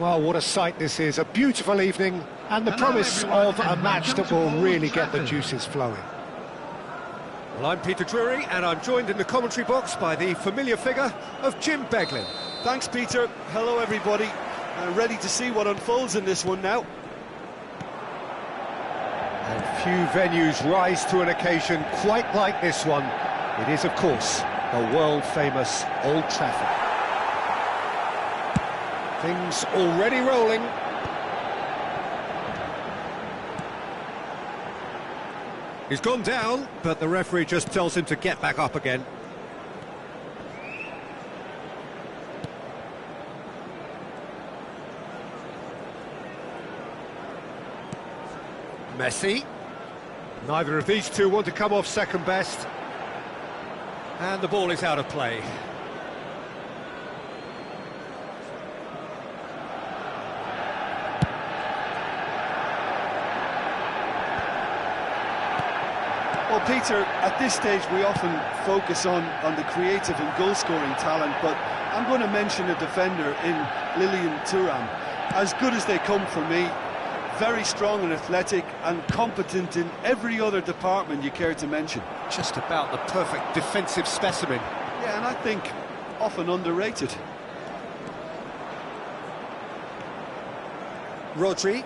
Well, what a sight this is. A beautiful evening and the promise of a match that will really get the juices flowing. Well, I'm Peter Drury, and I'm joined in the commentary box by the familiar figure of Jim Beglin. Thanks, Peter. Hello, everybody. Ready to see what unfolds in this one now. And few venues rise to an occasion quite like this one. It is, of course, the world-famous Old Trafford. Things already rolling. He's gone down, but the referee just tells him to get back up again. Messi. Neither of these two want to come off second best. And the ball is out of play. Well, Peter, at this stage we often focus on the creative and goal-scoring talent, but I'm going to mention a defender in Lilian Thuram. As good as they come for me, very strong and athletic and competent in every other department you care to mention. Just about the perfect defensive specimen. Yeah, and I think often underrated. Rodri.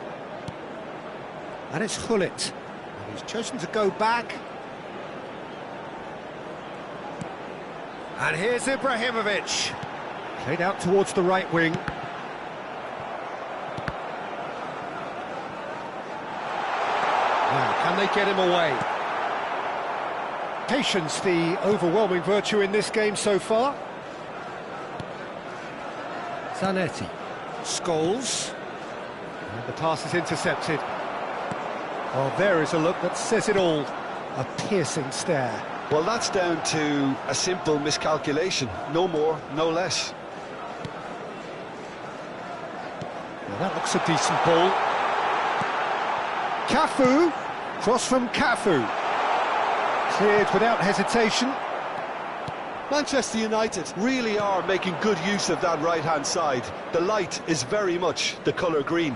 And it's Hullet. And he's chosen to go back. And here's Ibrahimovic. Played out towards the right wing. Now, can they get him away? Patience, the overwhelming virtue in this game so far. Zanetti. Scholes. And the pass is intercepted. Well, there is a look that says it all. A piercing stare. Well, that's down to a simple miscalculation. No more, no less. Well, that looks a decent ball. Cafu. Cross from Cafu. Cleared without hesitation. Manchester United really are making good use of that right-hand side. The light is very much the colour green.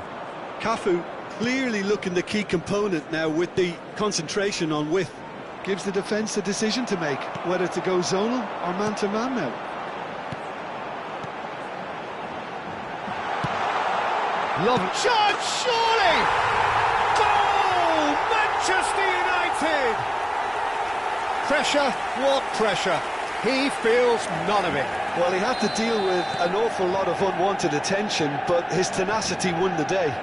Cafu clearly looking the key component now with the concentration on width. Gives the defence the decision to make, whether to go zonal or man-to-man now. Lovely shot, surely! Goal! Manchester United! Pressure, what pressure? He feels none of it. Well, he had to deal with an awful lot of unwanted attention, but his tenacity won the day.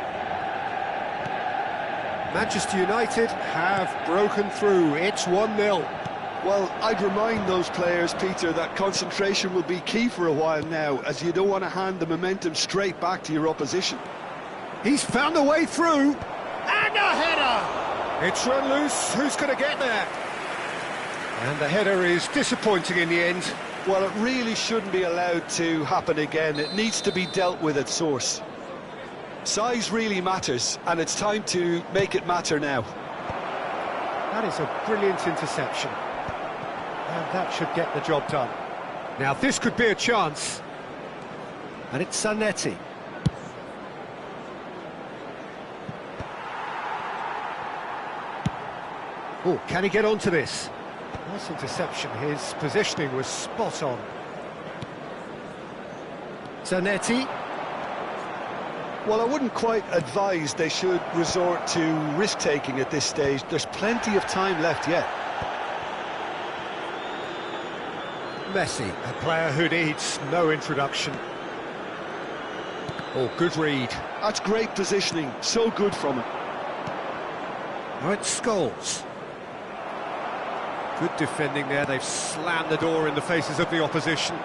Manchester United have broken through. It's 1-0. Well, I'd remind those players, Peter, that concentration will be key for a while now, as you don't want to hand the momentum straight back to your opposition. He's found a way through. And a header! It's run loose. Who's going to get there? And the header is disappointing in the end. Well, it really shouldn't be allowed to happen again. It needs to be dealt with at source. Size really matters, and it's time to make it matter now. That is a brilliant interception. And that should get the job done. Now, this could be a chance. And it's Zanetti. Oh, can he get onto this? Nice interception. His positioning was spot on. Zanetti. Well, I wouldn't quite advise they should resort to risk-taking at this stage. There's plenty of time left yet. Messi, a player who needs no introduction. Oh, good read. That's great positioning. So good from him. Right, Scholes. Good defending there. They've slammed the door in the faces of the opposition.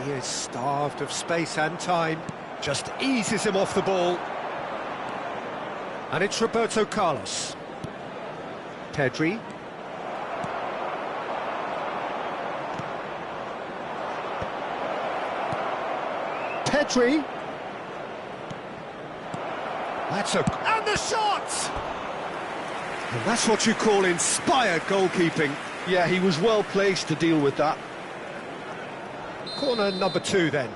He is starved of space and time. Just eases him off the ball. And it's Roberto Carlos. Pedri. Pedri. That's a... And the shot! And that's what you call inspired goalkeeping. Yeah, he was well placed to deal with that. Corner number 2 then.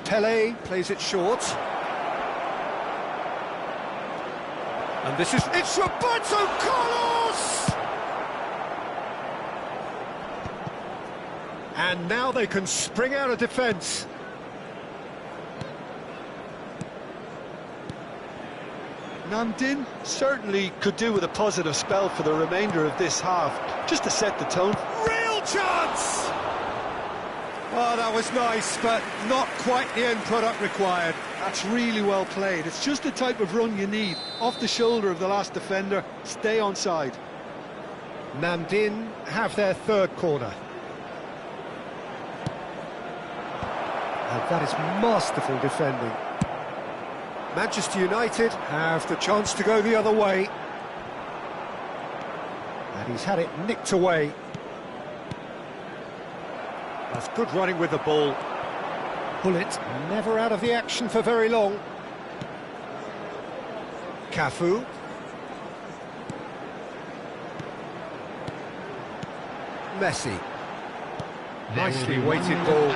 Pele plays it short. And this is... It's Roberto Carlos! And now they can spring out of defence. Namdin certainly could do with a positive spell for the remainder of this half, just to set the tone. Real chance! Oh, that was nice, but not quite the end product required. That's really well played. It's just the type of run you need. Off the shoulder of the last defender, stay onside. Namdin have their third corner. And that is masterful defending. Manchester United have the chance to go the other way. And he's had it nicked away. That's good running with the ball. Bullet never out of the action for very long. Cafu. Messi. Nicely weighted ball.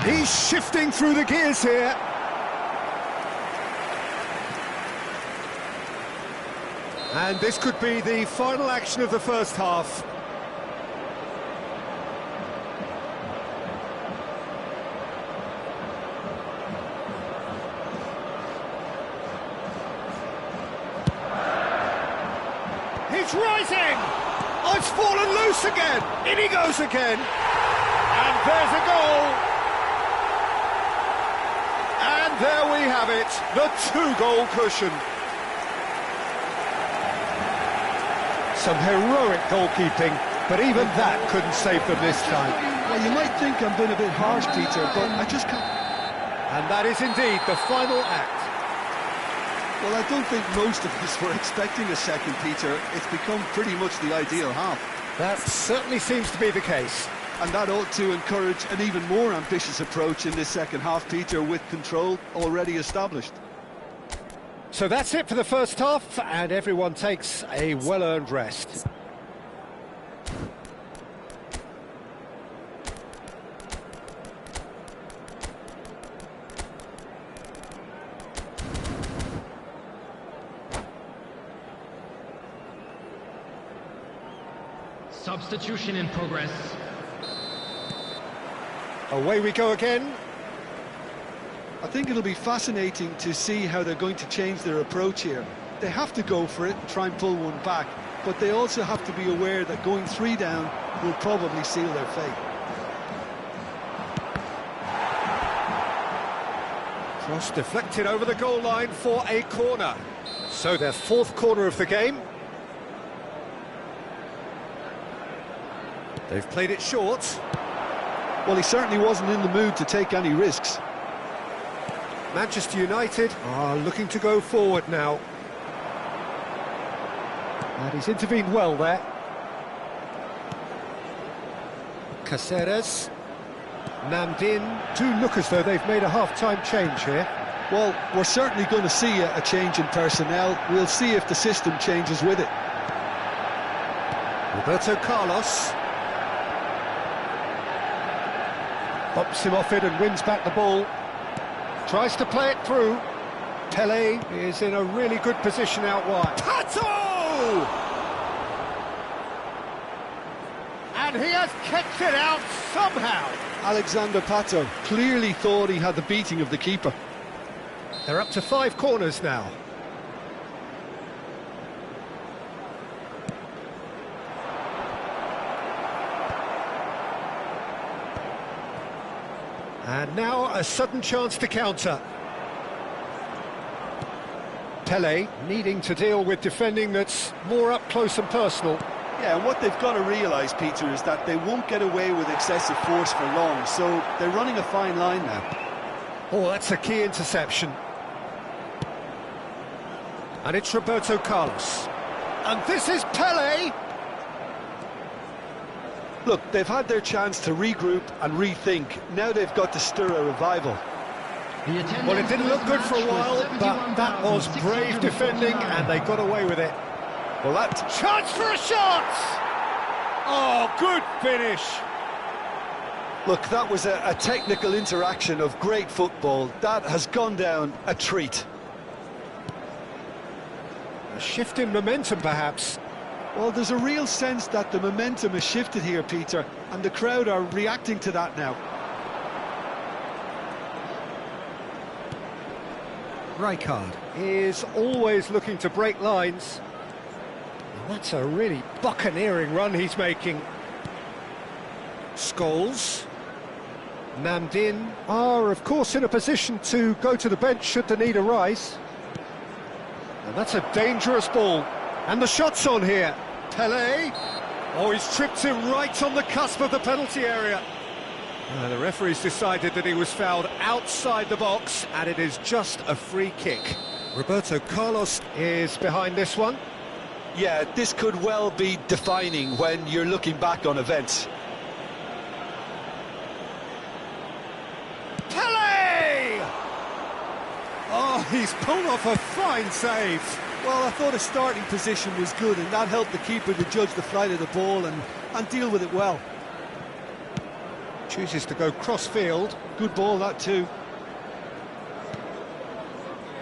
He's shifting through the gears here. And this could be the final action of the first half. He's rising! Oh, it's fallen loose again! In he goes again! And there's a goal! And there we have it, the 2-goal cushion. Some heroic goalkeeping, but even that couldn't save them this time. Well, you might think I'm being a bit harsh, Peter, but I just can't... And that is indeed the final act. Well, I don't think most of us were expecting a second, Peter. It's become pretty much the ideal half. That certainly seems to be the case. And that ought to encourage an even more ambitious approach in this second half, Peter, with control already established. So that's it for the first half, and everyone takes a well-earned rest. Substitution in progress. Away we go again. I think it'll be fascinating to see how they're going to change their approach here. They have to go for it and try and pull one back, but they also have to be aware that going 3 down will probably seal their fate. Cross deflected over the goal line for a corner. So their 4th corner of the game. They've played it short. Well, he certainly wasn't in the mood to take any risks. Manchester United are looking to go forward now. And he's intervened well there. Caceres. Namdin do look as though they've made a half-time change here. Well, we're certainly going to see a change in personnel. We'll see if the system changes with it. Roberto Carlos bumps him off it and wins back the ball. Tries to play it through. Pele is in a really good position out wide. Pato! And he has kept it out somehow. Alexander Pato clearly thought he had the beating of the keeper. They're up to 5 corners now. And now a sudden chance to counter. Pele needing to deal with defending that's more up close and personal. Yeah, and what they've got to realise, Peter, is that they won't get away with excessive force for long, so they're running a fine line now. Oh, that's a key interception. And it's Roberto Carlos. And this is Pele! Look, they've had their chance to regroup and rethink. Now they've got to stir a revival. Well, it didn't look good for a while, but that was brave defending, and they got away with it. Well, that's chance for a shot! Oh, good finish! Look, that was a technical interaction of great football. That has gone down a treat. A shift in momentum, perhaps. Well, there's a real sense that the momentum has shifted here, Peter, and the crowd are reacting to that now. Rijkaard is always looking to break lines. And that's a really buccaneering run he's making. Scholes. Namdin are, of course, in a position to go to the bench should the need arise. And that's a dangerous ball. And the shot's on here. Pele. Oh, he's tripped him right on the cusp of the penalty area. The referee's decided that he was fouled outside the box, and it is just a free kick. Roberto Carlos is behind this one. Yeah, this could well be defining when you're looking back on events. Pele! Oh, he's pulled off a fine save. Well, I thought his starting position was good, and that helped the keeper to judge the flight of the ball and deal with it well. Chooses to go cross-field. Good ball, that too.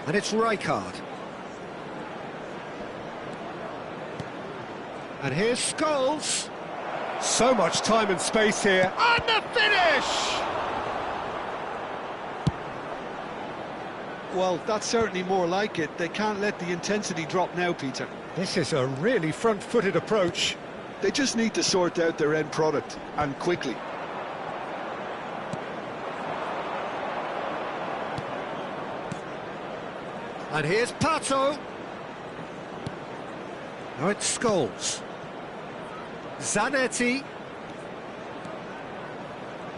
And it's Rijkaard. And here's Scholes. So much time and space here. And the finish! Well, that's certainly more like it. They can't let the intensity drop now, Peter. This is a really front-footed approach. They just need to sort out their end product, and quickly. And here's Pato. Now it's Scholes. Zanetti.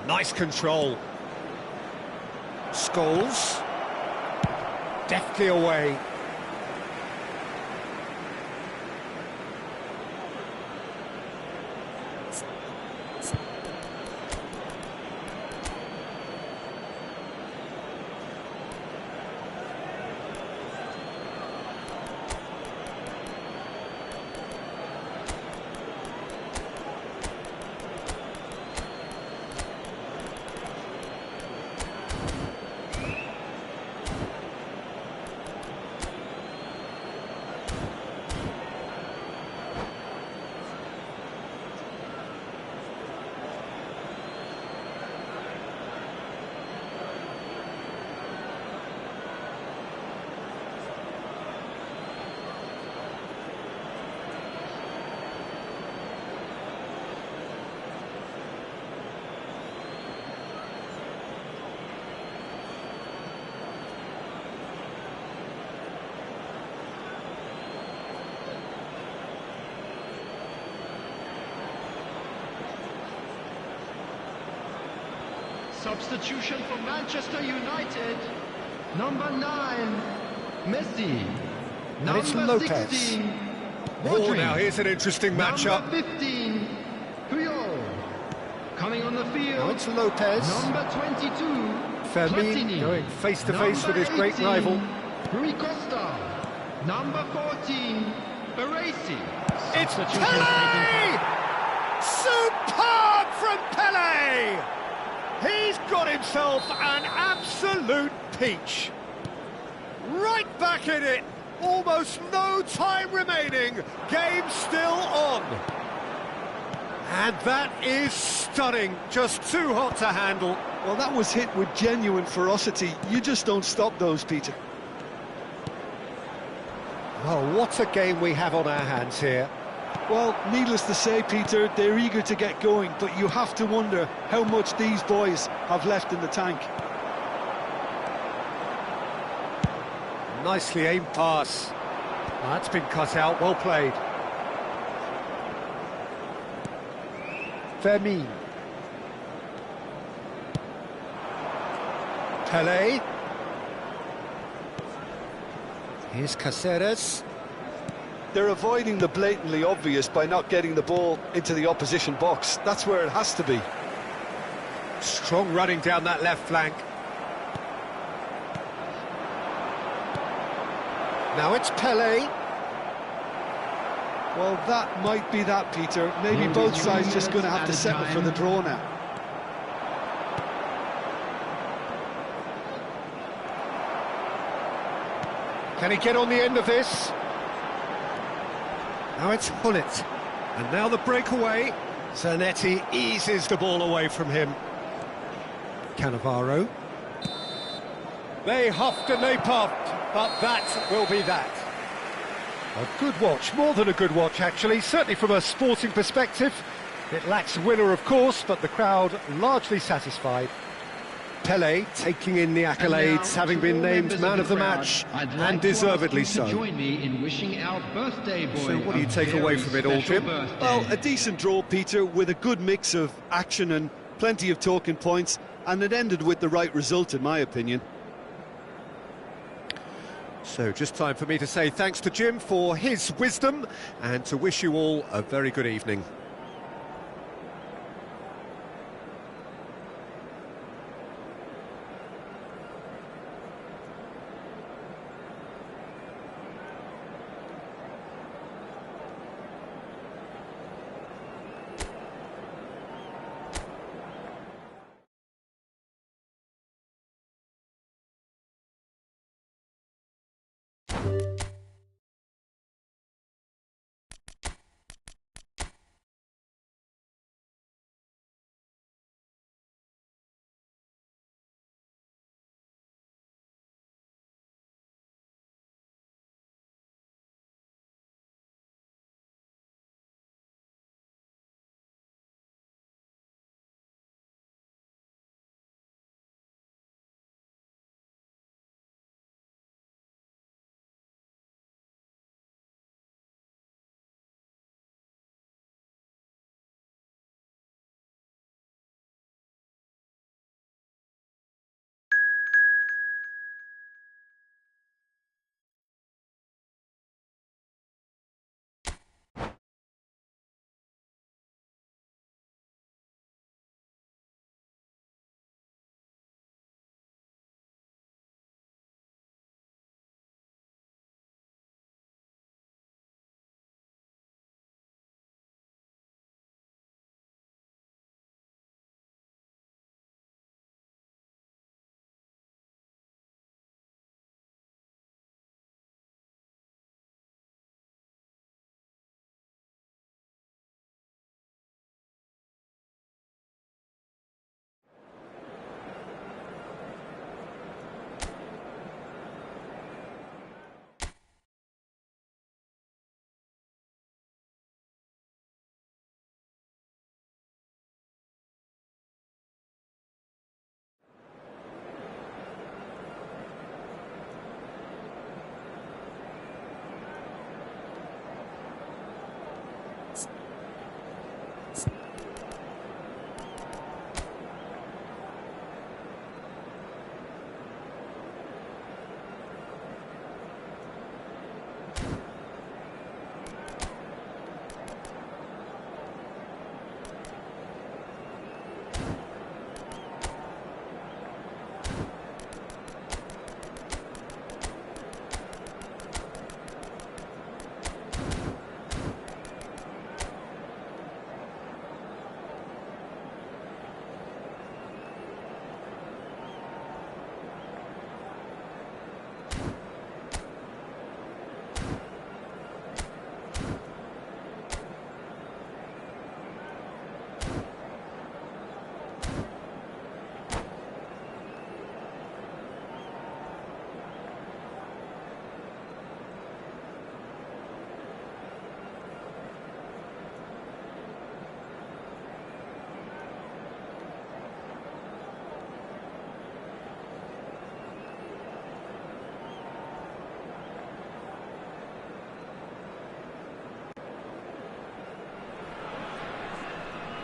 Nice control. Scholes. Deftly away. Substitution for Manchester United. Number 9, Messi. And it's Number Lopez. 16, Oh, Rodri. now here's an interesting matchup. Number 15, Puyol. Coming on the field. Now it's Lopez. Number 22, Firmino Platini. going face-to-face with his Number great 18, rival. Rui Costa. Number 14, Baresi. It's Substitution Pele! Superb from Pele! He's got himself an absolute peach. Right back in it. Almost no time remaining. Game still on. And that is stunning. Just too hot to handle. Well, that was hit with genuine ferocity. You just don't stop those, Peter. Well, what a game we have on our hands here. Well, needless to say, Peter, they're eager to get going, but you have to wonder how much these boys have left in the tank. Nicely aimed pass. That's been cut out, well played. Firmino. Pele. Here's Caceres. They're avoiding the blatantly obvious by not getting the ball into the opposition box. That's where it has to be. Strong running down that left flank. Now it's Pele. Well, that might be that, Peter. Maybe both sides just going to have to settle for the draw now. Can he get on the end of this? Now it's Hullet. And now the breakaway. Zanetti eases the ball away from him. Cannavaro. They huffed and they puffed, but that will be that. A good watch, more than a good watch actually, certainly from a sporting perspective. It lacks a winner of course, but the crowd largely satisfied. Pele taking in the accolades, having been named man of the match, and deservedly so. Join me in wishing our birthday boy. So what do you take away from it all, Jim? Well, a decent draw, Peter, with a good mix of action and plenty of talking points, and it ended with the right result, in my opinion. So just time for me to say thanks to Jim for his wisdom, and to wish you all a very good evening.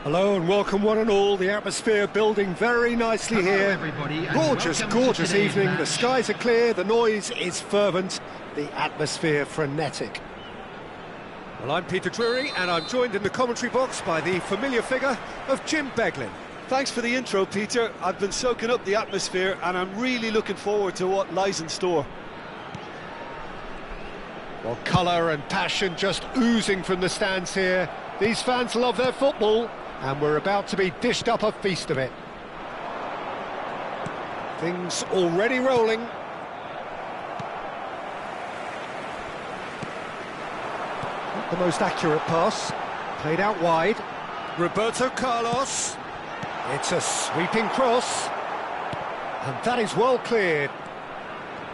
Hello and welcome one and all. The atmosphere building very nicely Hello, here. everybody, and Gorgeous, welcome to gorgeous today's evening. The match. skies are clear, the noise is fervent, the atmosphere frenetic. Well, I'm Peter Drury and I'm joined in the commentary box by the familiar figure of Jim Beglin. Thanks for the intro, Peter. I've been soaking up the atmosphere and I'm really looking forward to what lies in store. Well, colour and passion just oozing from the stands here. These fans love their football, and we're about to be dished up a feast of it. Things already rolling. Not the most accurate pass. Played out wide. Roberto Carlos. It's a sweeping cross. And that is well cleared.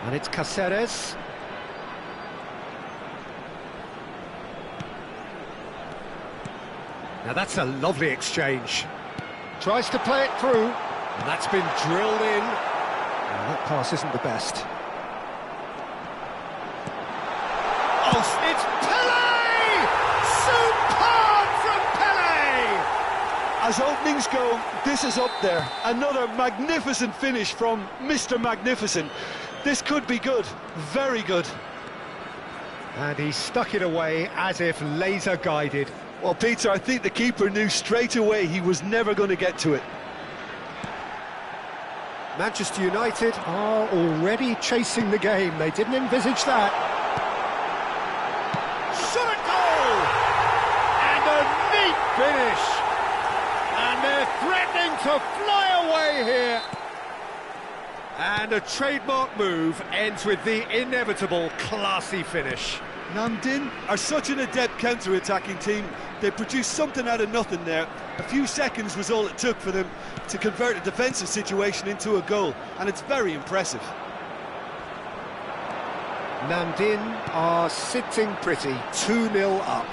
And it's Cáceres. Now that's a lovely exchange. Tries to play it through, and that's been drilled in. Well, that pass isn't the best. Oh, it's Pelé! Superb from Pelé! As openings go, this is up there. Another magnificent finish from Mr. Magnificent. This could be good, very good. And he stuck it away as if laser guided. Well, Peter, I think the keeper knew straight away he was never going to get to it. Manchester United are already chasing the game. They didn't envisage that. Shot at goal! And a neat finish. And they're threatening to fly away here. And a trademark move ends with the inevitable classy finish. Namdin are such an adept counter-attacking team. They produced something out of nothing there. A few seconds was all it took for them to convert a defensive situation into a goal, and it's very impressive. Namdin are sitting pretty, 2-0 up.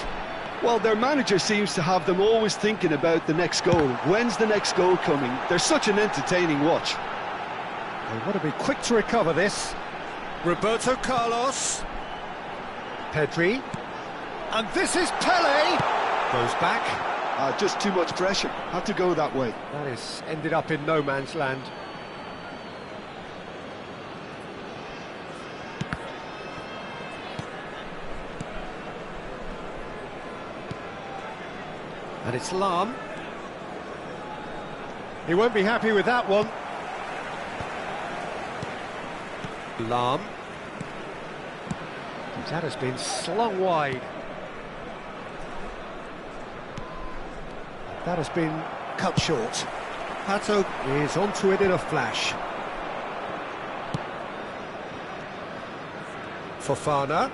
Well, their manager seems to have them always thinking about the next goal. When's the next goal coming? They're such an entertaining watch. They want to be quick to recover this. Roberto Carlos. Pedri. And this is Pelé. Goes back. Just too much pressure. Had to go that way. That is ended up in no man's land. And it's Lam. He won't be happy with that one. Lam. That has been slung wide. That has been cut short. Pato is onto it in a flash. Fofana.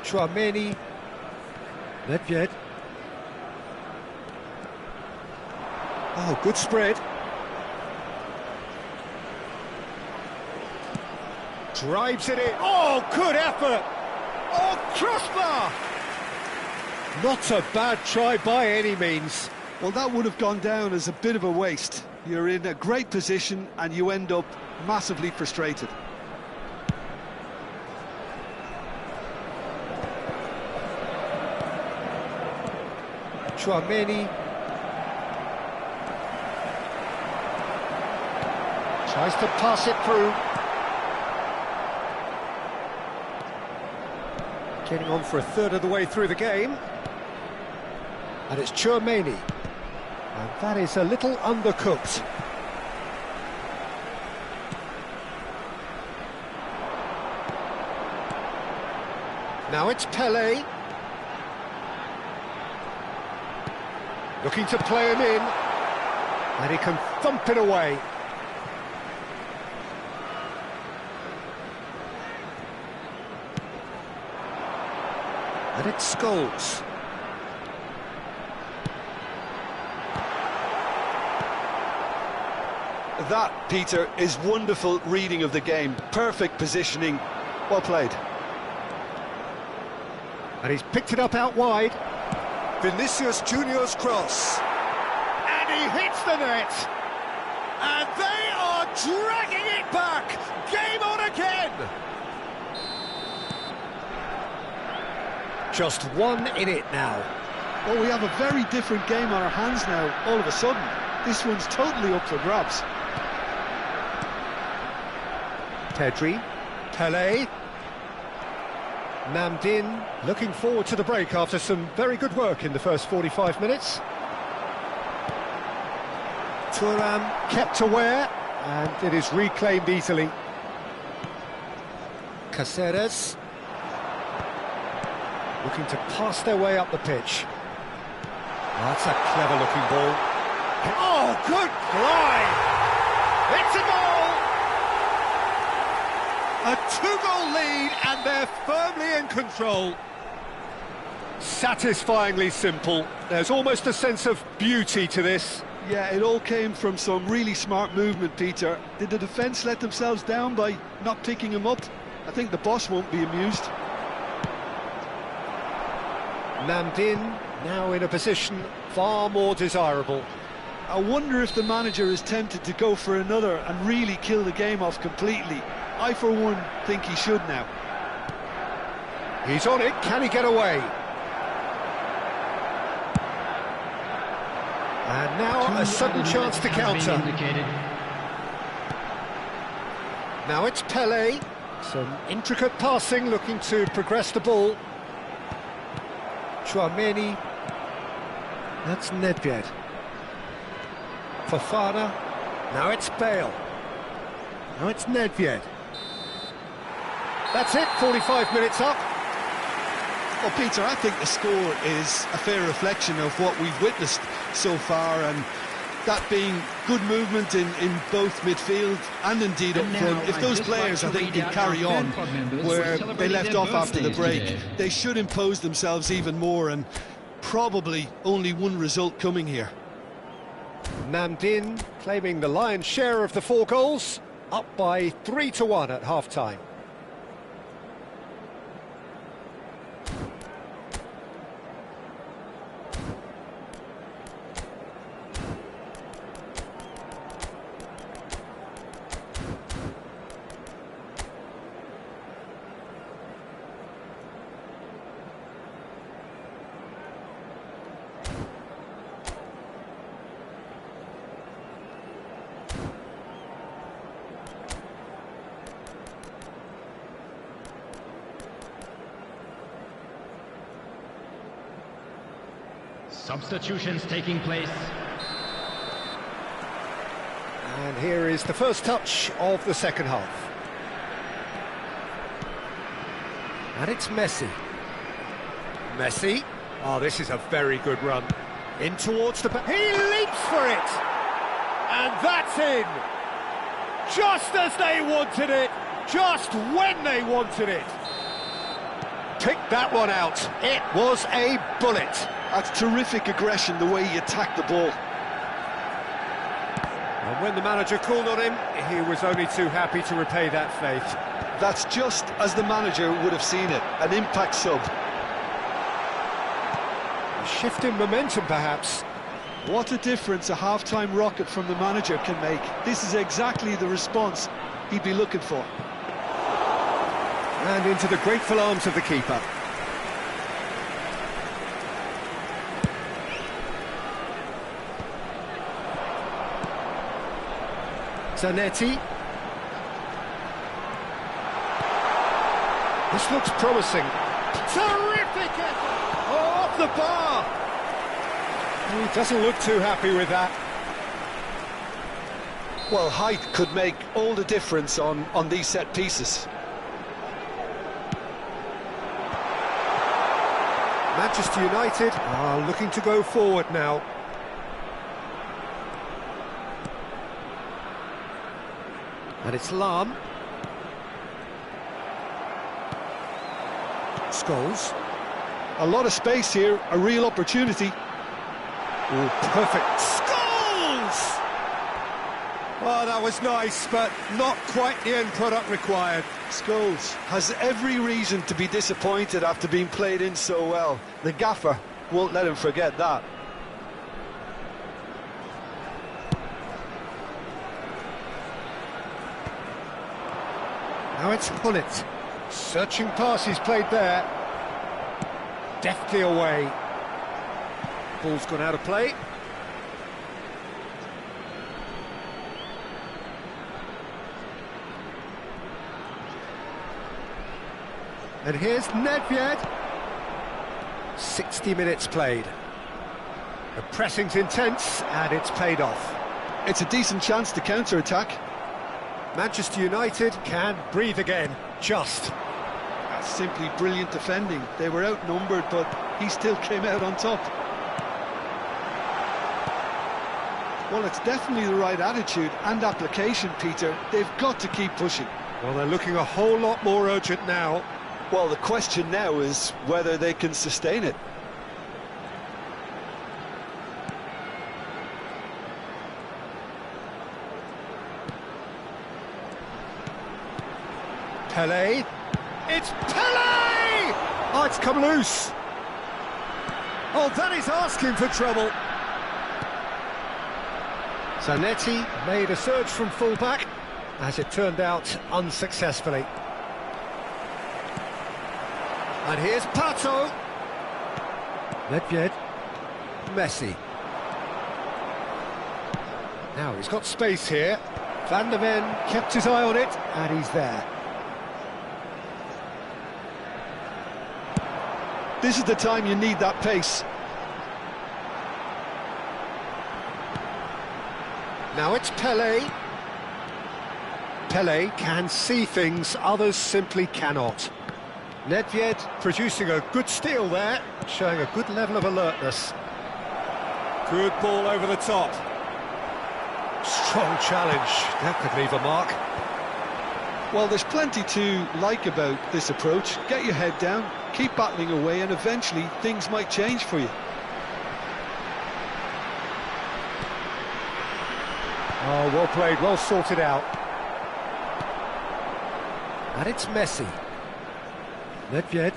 Chouameni. Nedved. Oh, good spread. Drives it in. Oh, good effort. Oh, crossbar. Not a bad try by any means. Well, that would have gone down as a bit of a waste. You're in a great position and you end up massively frustrated. Chouameni. Tries to pass it through. Getting on for a third of the way through the game. And it's Chouameni. And that is a little undercooked. Now it's Pelé. Looking to play him in. And he can thump it away. And it's Scholes. That, Peter, is wonderful reading of the game. Perfect positioning. Well played. And he's picked it up out wide. Vinicius Junior's cross. And he hits the net. And they are dragging it back. Game on again. Just one in it now. Well, we have a very different game on our hands now, all of a sudden. This one's totally up for grabs. Pedri, Pelé, Namdin looking forward to the break after some very good work in the first 45 minutes. Thuram kept aware, and it is reclaimed easily. Caceres looking to pass their way up the pitch. Oh, that's a clever-looking ball. Oh, good glide! It's a goal! A two-goal lead, and they're firmly in control. Satisfyingly simple. There's almost a sense of beauty to this. Yeah, it all came from some really smart movement, Peter. Did the defence let themselves down by not picking him up? I think the boss won't be amused. Namdin now in a position far more desirable. I wonder if the manager is tempted to go for another and really kill the game off completely. I, for one, think he should now. He's on it, can he get away? And now a sudden chance to counter. Now it's Pelé. Some intricate passing, looking to progress the ball. Chouameni. That's Nedved. Fofana. Now it's Bale. Now it's Nedved. That's it, 45 minutes up. Well, Peter, I think the score is a fair reflection of what we've witnessed so far, and that being good movement in both midfield and indeed up front. If those players, I think, can carry on where they left off after the break, they should impose themselves even more, and probably only one result coming here. Namdin claiming the lion's share of the 4 goals, up by 3-1 at half-time. Substitutions taking place. And here is the first touch of the second half. And it's Messi. Messi. Oh, this is a very good run. In towards the... He leaps for it! And that's in! Just as they wanted it! Just when they wanted it! Picked that one out. It was a bullet. That's terrific aggression, the way he attacked the ball. And when the manager called on him, he was only too happy to repay that faith. That's just as the manager would have seen it, an impact sub. A shift in momentum, perhaps. What a difference a half-time rocket from the manager can make. This is exactly the response he'd be looking for. And into the grateful arms of the keeper. Zanetti. This looks promising. Terrific effort! Oh, off the bar! He doesn't look too happy with that. Well, height could make all the difference on these set pieces. Manchester United are looking to go forward now. And it's Lahm. Scholes. A lot of space here, a real opportunity. Oh, perfect. Scholes! Oh, that was nice, but not quite the end product required. Scholes has every reason to be disappointed after being played in so well. The gaffer won't let him forget that. Now it's Hullet. Searching pass he's played there. Deftly away. Ball's gone out of play. And here's Nedved. 60 minutes played. The pressing's intense, and it's paid off. It's a decent chance to counter-attack. Manchester United can breathe again, just. That's simply brilliant defending. They were outnumbered, but he still came out on top. Well, it's definitely the right attitude and application, Peter. They've got to keep pushing. Well, they're looking a whole lot more urgent now. Well, the question now is whether they can sustain it. Pelé. It's Pelé! Oh, it's come loose. Oh, that is asking for trouble. Zanetti made a surge from full-back, as it turned out unsuccessfully. And here's Pato. Nedved. Messi. Now he's got space here. Van der Ven kept his eye on it, and he's there. This is the time you need that pace. Now it's Pelé. Pelé can see things others simply cannot. Nedved producing a good steal there, showing a good level of alertness. Good ball over the top. Strong challenge, that could leave a mark. Well, there's plenty to like about this approach. Get your head down, keep battling away, and eventually things might change for you. Oh, well played, well sorted out. And it's Messi. Nedved.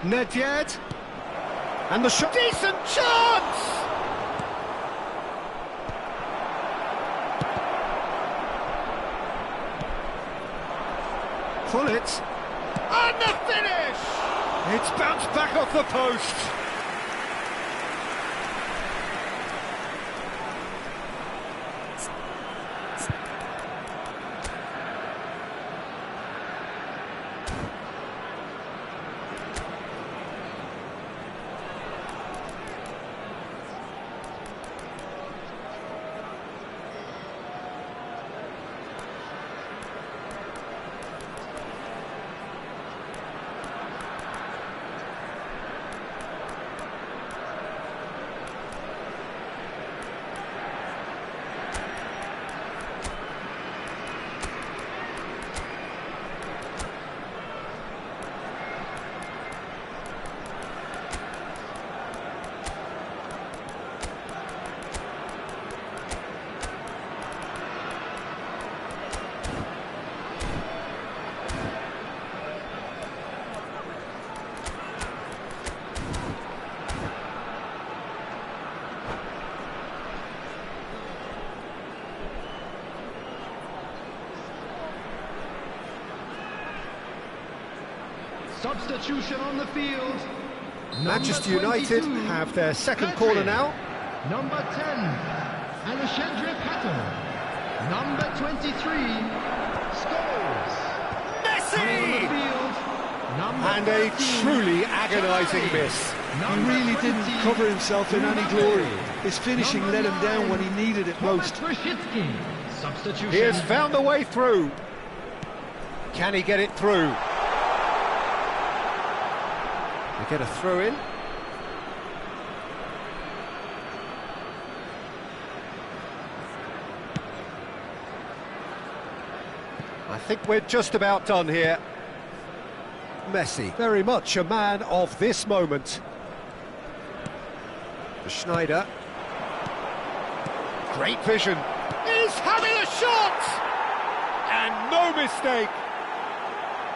Nedved. And the shot. Decent chance! Pull it. And the finish! It's bounced back off the post. Substitution on the field. Manchester United have their second corner now. Number 10, Alexandre Pato. Number 23, Scholes. Messi! And a 13, truly agonising giai. miss. He really didn't cover himself in any glory. His finishing let him down when he needed it most. Substitution. He has found a way through. Can he get it through? They get a throw in. I think we're just about done here. Messi, very much a man of this moment. For Schneider. Great vision. He's having a shot! And no mistake.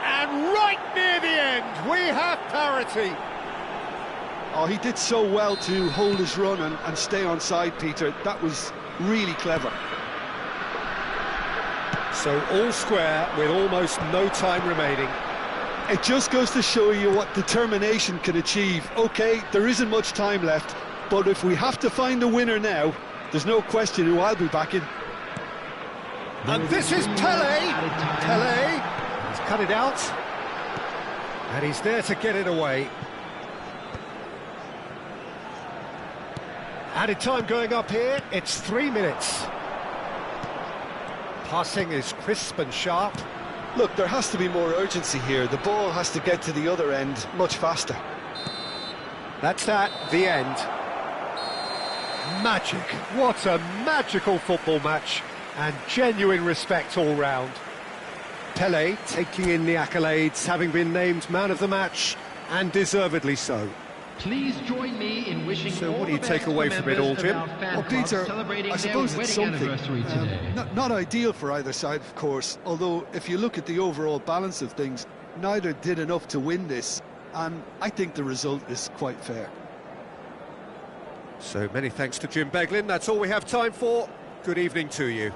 And right near the end, we have parity. Oh, he did so well to hold his run and stay on side, Peter. That was really clever. So all square with almost no time remaining. It just goes to show you what determination can achieve. OK, there isn't much time left, but if we have to find a winner now, there's no question who I'll be backing. And this is Pele. Pele, he's cut it out. And he's there to get it away. Added time going up here, it's 3 minutes. Passing is crisp and sharp. Look, there has to be more urgency here. The ball has to get to the other end much faster. That's that, the end. Magic. What a magical football match. And genuine respect all round. Pele taking in the accolades, having been named man of the match, and deservedly so. Please join me in wishing So all what do you the take best away to from it all, members of Jim? our fan Well, club Peter, celebrating I suppose their it's wedding something. anniversary today. Not ideal for either side, of course, although if you look at the overall balance of things, neither did enough to win this, and I think the result is quite fair. So many thanks to Jim Beglin. That's all we have time for. Good evening to you.